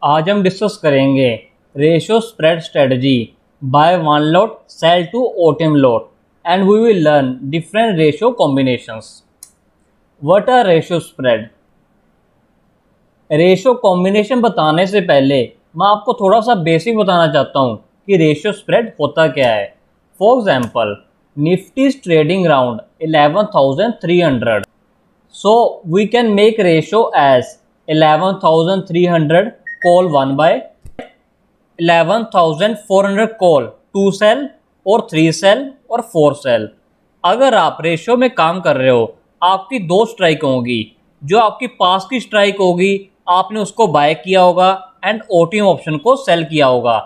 आज हम डिस्कस करेंगे ratio spread strategy buy one lot sell two OTM lot and we will learn different ratio combinations. What are ratio spread? Ratio combination बताने से पहले मैं आपको थोड़ा सा बेसिक बताना चाहता हूँ कि रेशियो स्प्रेड होता क्या है। For example, Nifty is trading around 11,300, so we can make ratio as 11,300 call 1 by 11,400 call 2 sell और 3 sell और 4 sell। अगर आप रेशियो में काम कर रहे हो, आपकी दो स्ट्राइक होगी। जो आपकी पास की स्ट्राइक होगी आपने उसको बाय किया होगा एंड ओटीएम ऑप्शन को सेल किया होगा।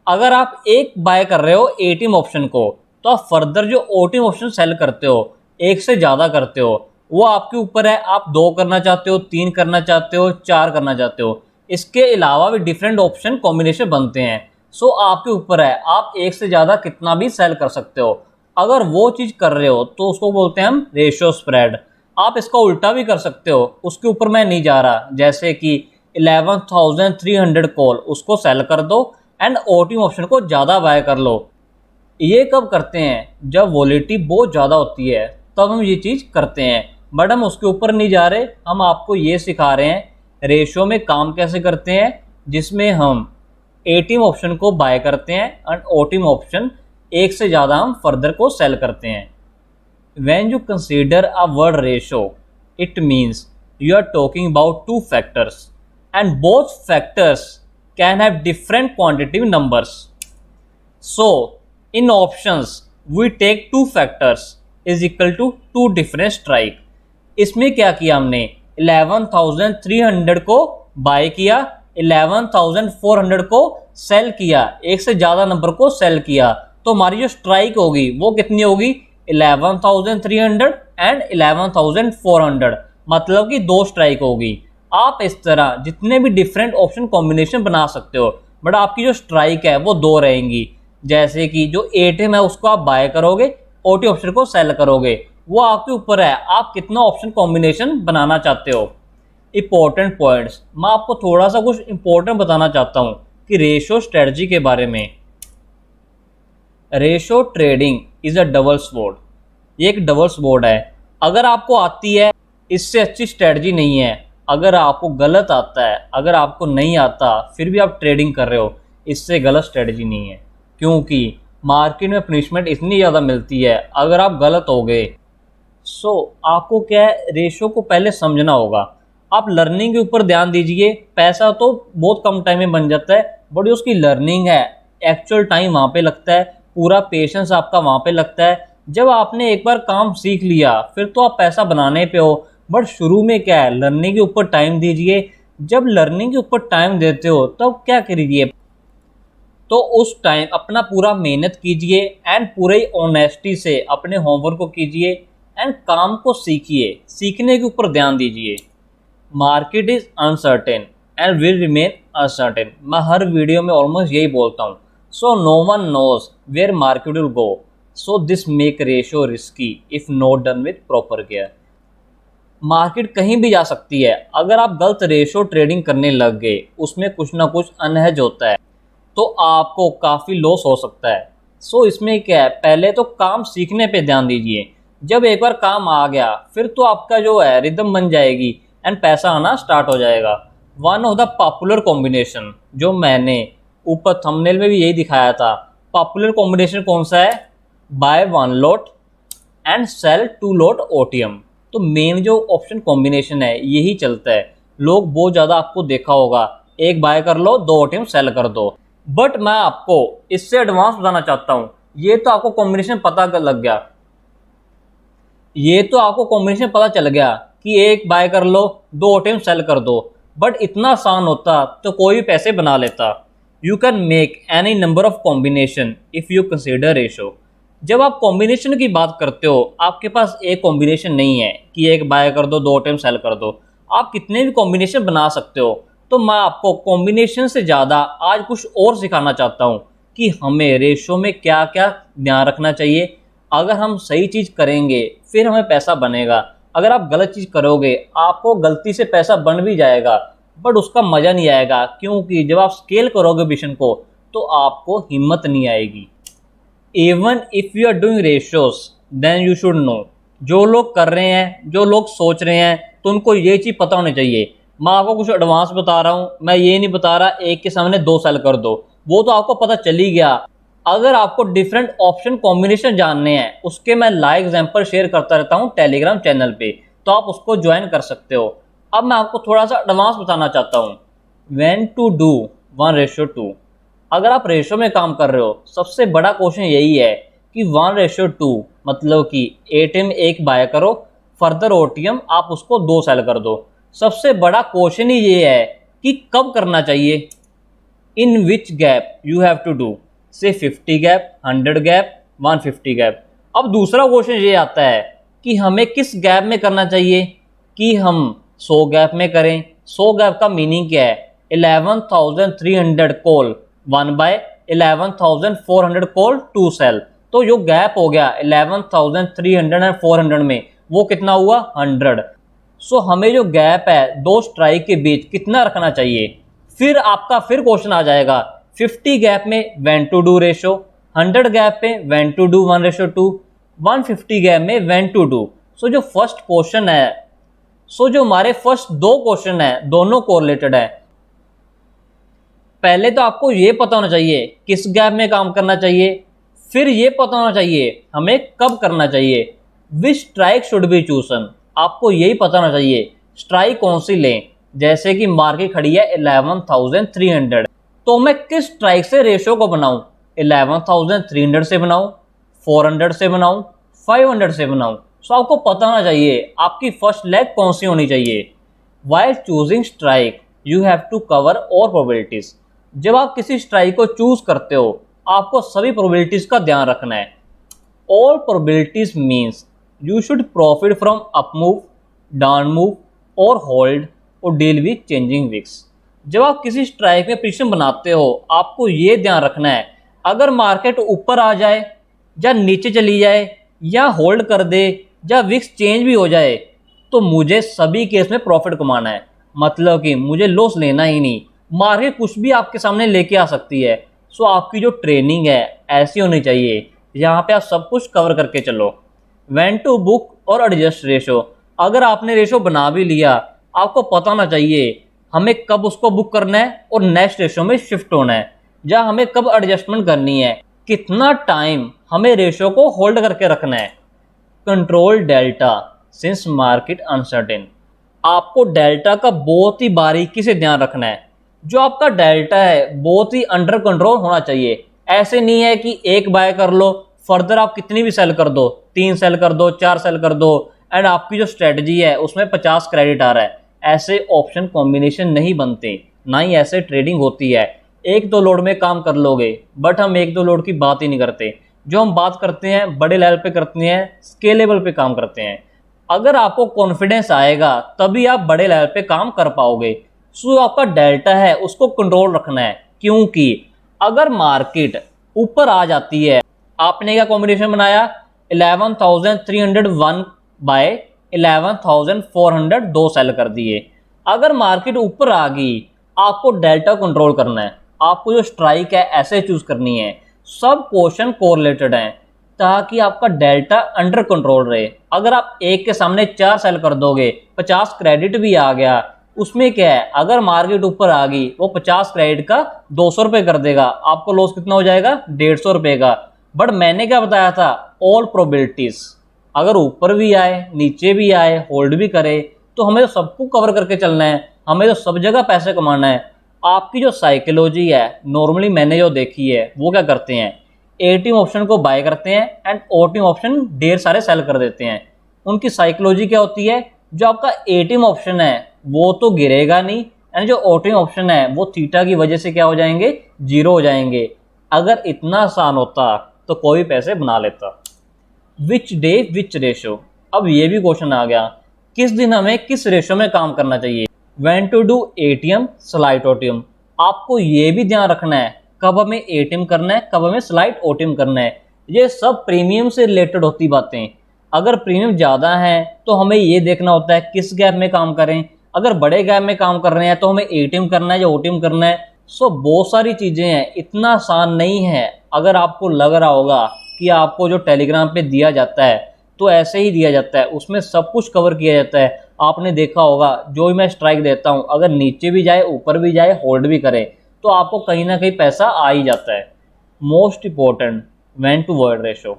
अगर आप एक बाय कर रहे हो एटीएम ऑप्शन को, तो आप फर्दर जो ओटीएम ऑप्शन सेल करते हो, एक से ज़्यादा करते हो, वो आपके ऊपर है। आप 2 करना चाहते हो, 3 करना चाहते हो, 4 करना चाहते हो। इसके अलावा भी डिफरेंट ऑप्शन कॉम्बिनेशन बनते हैं। सो आपके ऊपर है, आप एक से ज़्यादा कितना भी सेल कर सकते हो। अगर वो चीज़ कर रहे हो तो उसको बोलते हैं हम रेशियो स्प्रेड। आप इसका उल्टा भी कर सकते हो, उसके ऊपर मैं नहीं जा रहा। जैसे कि 11,300 कॉल उसको सेल कर दो एंड ओटीएम ऑप्शन को ज़्यादा बाय कर लो। ये कब करते हैं? जब वॉलेटिलिटी बहुत ज़्यादा होती है, तब हम ये चीज़ करते हैं। बट हम उसके ऊपर नहीं जा रहे, हम आपको ये सिखा रहे हैं रेशियो में काम कैसे करते हैं, जिसमें हम एटीएम ऑप्शन को बाय करते हैं एंड ओटीएम ऑप्शन एक से ज़्यादा हम फर्दर को सेल करते हैं। When you consider a word ratio, it means you are talking about 2 factors and both factors can have different quantitative numbers. So in options we take 2 factors is equal to 2 different strike. इसमें क्या किया हमने? 11,300 को bye किया, 11,400 को cell किया, एक से ज़्यादा नंबर को सेल किया। तो हमारी जो स्ट्राइक होगी वो कितनी होगी? 11,300 एंड 11,400, मतलब कि 2 स्ट्राइक होगी। आप इस तरह जितने भी डिफरेंट ऑप्शन कॉम्बिनेशन बना सकते हो, बट आपकी जो स्ट्राइक है वो 2 रहेंगी। जैसे कि जो एटीएम है उसको आप बाय करोगे, ओटी ऑप्शन को सेल करोगे। वो आपके ऊपर है, आप कितना ऑप्शन कॉम्बिनेशन बनाना चाहते हो। इंपॉर्टेंट पॉइंट्स, मैं आपको थोड़ा सा कुछ इंपॉर्टेंट बताना चाहता हूँ कि रेशियो स्ट्रेटजी के बारे में। Ratio trading is a double sword. ये एक डबल स्वॉर्ड है। अगर आपको आती है, इससे अच्छी स्ट्रेटजी नहीं है। अगर आपको गलत आता है, अगर आपको नहीं आता फिर भी आप ट्रेडिंग कर रहे हो, इससे गलत स्ट्रेटजी नहीं है। क्योंकि मार्केट में पनिशमेंट इतनी ज़्यादा मिलती है अगर आप गलत हो गए। सो आपको क्या है, रेशियो को पहले समझना होगा। आप लर्निंग के ऊपर ध्यान दीजिए। पैसा तो बहुत कम टाइम में बन जाता है, बट जो उसकी लर्निंग है, एक्चुअल टाइम वहाँ पे लगता है, पूरा पेशेंस आपका वहाँ पे लगता है। जब आपने एक बार काम सीख लिया फिर तो आप पैसा बनाने पे हो। बट शुरू में क्या है, लर्निंग के ऊपर टाइम दीजिए। जब लर्निंग के ऊपर टाइम देते हो तब क्या करिए, तो उस टाइम अपना पूरा मेहनत कीजिए एंड पूरे ऑनेस्टी से अपने होमवर्क को कीजिए एंड काम को सीखिए। सीखने के ऊपर ध्यान दीजिए। Market is uncertain and will remain uncertain. मैं हर वीडियो में ऑलमोस्ट यही बोलता हूँ। So no one knows where market will go, so this make ratio risky if not done with proper care. Market कहीं भी जा सकती है। अगर आप गलत रेशियो ट्रेडिंग करने लग गए, उसमें कुछ ना कुछ अनहज होता है, तो आपको काफ़ी लॉस हो सकता है। सो इसमें क्या है, पहले तो काम सीखने पे ध्यान दीजिए। जब एक बार काम आ गया फिर तो आपका जो है रिदम बन जाएगी एंड पैसा आना स्टार्ट हो जाएगा। One of the popular combination, जो मैंने ऊपर थंबनेल में भी यही दिखाया था, पॉपुलर कॉम्बिनेशन कौन सा है? Buy 1 lot and sell 2 lot OTM. तो मेन जो ऑप्शन कॉम्बिनेशन है यही चलता है। लोग बहुत ज़्यादा आपको देखा होगा, एक बाय कर लो, 2 ओटीएम सेल कर दो। बट मैं आपको इससे एडवांस बताना चाहता हूँ। ये तो आपको कॉम्बिनेशन पता लग गया, ये तो आपको कॉम्बिनेशन पता चल गया कि एक बाय कर लो, 2 ओटीएम सेल कर दो। बट इतना आसान होता तो कोई भी पैसे बना लेता। You can make any number of combination if you consider ratio. जब आप कॉम्बिनेशन की बात करते हो, आपके पास एक कॉम्बिनेशन नहीं है कि एक बाय कर दो, 2 ओटीएम सेल कर दो। आप कितने भी कॉम्बिनेशन बना सकते हो। तो मैं आपको कॉम्बिनेशन से ज़्यादा आज कुछ और सिखाना चाहता हूँ कि हमें रेशियो में क्या क्या ध्यान रखना चाहिए। अगर हम सही चीज़ करेंगे फिर हमें पैसा बनेगा। अगर आप गलत चीज़ करोगे, आपको गलती से पैसा बन भी जाएगा, बट उसका मज़ा नहीं आएगा, क्योंकि जब आप स्केल करोगे बिजनेस को तो आपको हिम्मत नहीं आएगी। Even if you are doing ratios then you should know, जो लोग कर रहे हैं, जो लोग सोच रहे हैं, तो उनको ये चीज़ पता होनी चाहिए। मैं आपको कुछ एडवांस बता रहा हूँ, मैं ये नहीं बता रहा एक के सामने 2 सेल कर दो, वो तो आपको पता चल ही गया। अगर आपको डिफरेंट ऑप्शन कॉम्बिनेशन जानने हैं, उसके मैं लाइव एग्जांपल शेयर करता रहता हूँ टेलीग्राम चैनल पे, तो आप उसको ज्वाइन कर सकते हो। अब मैं आपको थोड़ा सा एडवांस बताना चाहता हूँ, व्हेन टू डू 1:2। अगर आप रेशो में काम कर रहे हो, सबसे बड़ा क्वेश्चन यही है कि 1:2 मतलब कि एटीएम 1 बाय करो, फर्दर ओटीएम आप उसको 2 सेल कर दो। सबसे बड़ा क्वेश्चन ही ये है कि कब करना चाहिए, in which gap you have to do, say 50 gap, 100 gap, 150 gap. अब दूसरा क्वेश्चन ये आता है कि हमें किस गैप में करना चाहिए, कि हम 100 गैप में करें। 100 गैप का मीनिंग क्या है, 11,300 कॉल 1 बाय 11,400 कॉल 2 सेल। तो जो गैप हो गया 11,300 और 400 में, वो कितना हुआ 100। सो हमें जो गैप है 2 स्ट्राइक के बीच कितना रखना चाहिए। फिर आपका क्वेश्चन आ जाएगा 50 गैप में when to do ratio, 100 gap में व्हेन टू डू 1:2, 150 गैप में व्हेन टू डू। सो जो फर्स्ट क्वेश्चन है, जो हमारे फर्स्ट 2 क्वेश्चन है, दोनों कोरिलेटेड है। पहले तो आपको ये पता होना चाहिए किस गैप में काम करना चाहिए, फिर ये पता होना चाहिए हमें कब करना चाहिए। विच स्ट्राइक शुड बी चूजन, आपको यही पता होना चाहिए स्ट्राइक कौन सी लें। जैसे कि मार्केट खड़ी है 11,300, तो मैं किस स्ट्राइक से रेशो को बनाऊं, 11,300 से बनाऊं, 400 से बनाऊं, 500 से बनाऊं। सो आपको पता होना चाहिए आपकी फर्स्ट लेग कौन सी होनी चाहिए। While choosing strike you have to cover all probabilities. जब आप किसी स्ट्राइक को चूज करते हो, आपको सभी प्रोबेबिलिटीज का ध्यान रखना है। All probabilities means you should profit from up move, down move और होल्ड और डील विद चेंजिंग विक्स। जब आप किसी स्ट्राइक में पोजीशन बनाते हो, आपको ये ध्यान रखना है अगर मार्केट ऊपर आ जाए या नीचे चली जाए या होल्ड कर दे या विक्स चेंज भी हो जाए, तो मुझे सभी केस में प्रॉफिट कमाना है। मतलब कि मुझे लॉस लेना ही नहीं। मार्केट कुछ भी आपके सामने लेके आ सकती है। सो आपकी जो ट्रेनिंग है ऐसी होनी चाहिए, यहाँ पे आप सब कुछ कवर करके चलो। व्हेन टू बुक और एडजस्ट रेशो, अगर आपने रेशो बना भी लिया, आपको पता होना चाहिए हमें कब उसको बुक करना है और नेक्स्ट रेशो में शिफ्ट होना है, या हमें कब एडजस्टमेंट करनी है, कितना टाइम हमें रेशो को होल्ड करके रखना है। Control delta since market uncertain, आपको डेल्टा का बहुत ही बारीकी से ध्यान रखना है। जो आपका डेल्टा है बहुत ही अंडर कंट्रोल होना चाहिए। ऐसे नहीं है कि एक बाय कर लो, फर्दर आप कितनी भी सेल कर दो, 3 सेल कर दो, 4 सेल कर दो, एंड आपकी जो स्ट्रेटजी है उसमें 50 क्रेडिट आ रहा है। ऐसे ऑप्शन कॉम्बिनेशन नहीं बनते, ना ही ऐसे ट्रेडिंग होती है। 1-2 लोड में काम कर लोगे, बट हम 1-2 लोड की बात ही नहीं करते। जो हम बात करते हैं बड़े लेवल पे करते हैं, स्केलेबल पे काम करते हैं। अगर आपको कॉन्फिडेंस आएगा तभी आप बड़े लेवल पे काम कर पाओगे। सो आपका डेल्टा है उसको कंट्रोल रखना है, क्योंकि अगर मार्केट ऊपर आ जाती है, आपने क्या कॉम्बिनेशन बनाया 11,301 बाय 11,400 2 सेल कर दिए। अगर मार्केट ऊपर आ गई, आपको डेल्टा कंट्रोल करना है। आपको जो स्ट्राइक है ऐसे चूज करनी है। सब क्वेश्चन कोरिलेटेड हैं ताकि आपका डेल्टा अंडर कंट्रोल रहे। अगर आप एक के सामने 4 सेल कर दोगे, 50 क्रेडिट भी आ गया, उसमें क्या है, अगर मार्केट ऊपर आ गई वो 50 क्रेडिट का 200 रुपये कर देगा, आपको लॉस कितना हो जाएगा 150 रुपये का। बट मैंने क्या बताया था, ऑल प्रोबेबिलिटीज, अगर ऊपर भी आए नीचे भी आए होल्ड भी करे, तो हमें तो सबको कवर करके चलना है, हमें तो सब जगह पैसे कमाना है। आपकी जो साइकोलॉजी है, नॉर्मली मैंने जो देखी है, वो क्या करते हैं, एटीएम ऑप्शन को बाय करते हैं एंड ओटीएम ऑप्शन ढेर सारे सेल कर देते हैं। उनकी साइकोलॉजी क्या होती है, जो आपका एटीएम ऑप्शन है वो तो गिरेगा नहीं, एंड जो ओटीएम ऑप्शन है वो थीटा की वजह से क्या हो जाएंगे, 0 हो जाएंगे। अगर इतना आसान होता तो कोई पैसे बना लेता। विच डे विच रेशो, अब ये भी क्वेश्चन आ गया, किस दिन हमें किस रेशो में काम करना चाहिए। When to do ATM slight OTM, आपको ये भी ध्यान रखना है कब हमें एटीएम करना है, कब हमें स्लाइट ओटीएम करना है। ये सब प्रीमियम से रिलेटेड होती बातें। अगर प्रीमियम ज़्यादा है तो हमें ये देखना होता है किस गैप में काम करें, अगर बड़े गैप में काम कर रहे हैं तो हमें एटीएम करना है या ओटीएम करना है। सो बहुत सारी चीज़ें हैं, इतना आसान नहीं है। अगर आपको लग रहा होगा कि आपको जो टेलीग्राम पे दिया जाता है तो ऐसे ही दिया जाता है, उसमें सब कुछ कवर किया जाता है। आपने देखा होगा जो भी मैं स्ट्राइक देता हूँ, अगर नीचे भी जाए ऊपर भी जाए होल्ड भी करे तो आपको कहीं ना कहीं पैसा आ ही जाता है। Most important when to word ratio,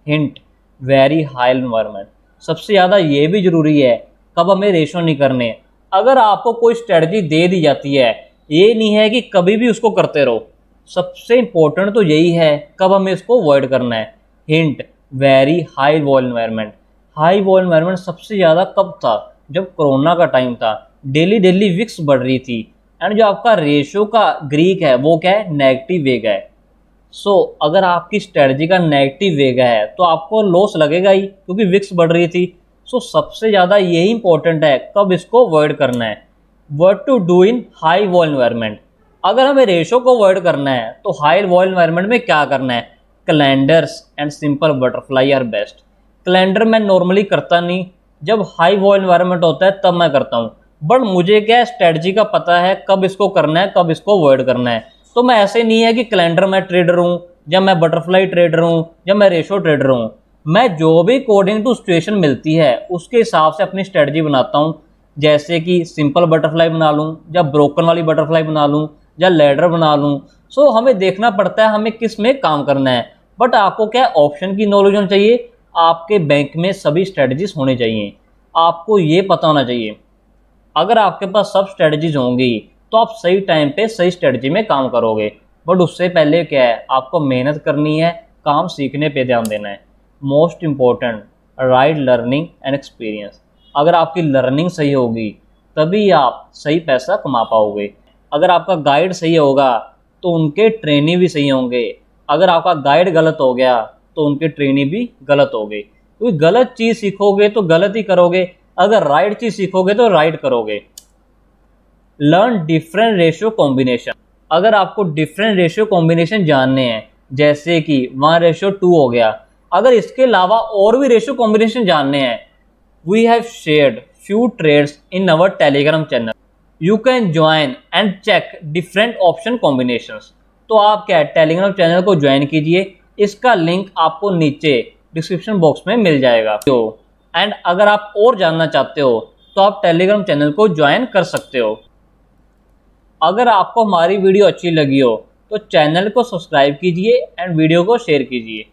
hint very high environment. सबसे ज़्यादा ये भी ज़रूरी है कब हमें रेशो नहीं करने। अगर आपको कोई स्ट्रेटजी दे दी जाती है, ये नहीं है कि कभी भी उसको करते रहो। सबसे इंपॉर्टेंट तो यही है कब हमें इसको अवॉइड करना है। Hint very high vol environment. High vol environment सबसे ज़्यादा कब था? जब कोरोना का टाइम था, डेली डेली विक्स बढ़ रही थी एंड जो आपका रेशो का ग्रीक है वो क्या है? नेगेटिव वेग है। सो अगर आपकी स्ट्रेटजी का नेगेटिव वेग है तो आपको लॉस लगेगा ही, क्योंकि विक्स बढ़ रही थी। सो सबसे ज़्यादा यही इंपॉर्टेंट है कब इसको अवॉइड करना है। What to do in high vol environment. अगर हमें रेशो को अवॉइड करना है तो हाई वॉल एनवायरनमेंट में क्या करना है? Calendars and simple butterfly are best. Calendar मैं नॉर्मली करता नहीं, जब हाई वॉल एनवायरनमेंट होता है तब मैं करता हूँ। बट मुझे क्या स्ट्रेटजी का पता है कब इसको करना है, कब इसको अवॉइड करना है। तो मैं ऐसे नहीं है कि कैलेंडर में ट्रेडर हूँ या मैं बटरफ्लाई ट्रेडर हूँ या मैं रेशो ट्रेडर हूँ। मैं जो भी अकॉर्डिंग टू सिचुएशन मिलती है उसके हिसाब से अपनी स्ट्रेटजी बनाता हूँ। जैसे कि सिंपल बटरफ्लाई बना लूँ या ब्रोकन वाली बटरफ्लाई बना लूँ या लैडर बना लूँ। सो हमें देखना पड़ता है हमें किस में काम करना है। बट आपको क्या ऑप्शन की नॉलेज होनी चाहिए, आपके बैंक में सभी स्ट्रेटजीज होनी चाहिए, आपको ये पता होना चाहिए। अगर आपके पास सब स्ट्रेटजीज होंगी तो आप सही टाइम पे सही स्ट्रेटजी में काम करोगे। बट उससे पहले क्या है, आपको मेहनत करनी है, काम सीखने पे ध्यान देना है। Most important right learning and experience. अगर आपकी लर्निंग सही होगी तभी आप सही पैसा कमा पाओगे। अगर आपका गाइड सही होगा तो उनके ट्रेनी भी सही होंगे। अगर आपका गाइड गलत हो गया तो उनके ट्रेनी भी गलत हो गए। क्योंकि गलत चीज़ सीखोगे तो गलत ही करोगे, अगर राइट चीज़ सीखोगे तो राइट करोगे। Learn different ratio combination. अगर आपको डिफरेंट रेशियो कॉम्बिनेशन जानने हैं, जैसे कि 1:2 हो गया, अगर इसके अलावा और भी रेशियो कॉम्बिनेशन जानने हैं, we have shared few trades in our Telegram channel. You can join and check different option combinations. तो आप क्या टेलीग्राम चैनल को ज्वाइन कीजिए, इसका लिंक आपको नीचे डिस्क्रिप्शन बॉक्स में मिल जाएगा। एंड अगर आप और जानना चाहते हो तो आप टेलीग्राम चैनल को ज्वाइन कर सकते हो। अगर आपको हमारी वीडियो अच्छी लगी हो तो चैनल को सब्सक्राइब कीजिए एंड वीडियो को शेयर कीजिए।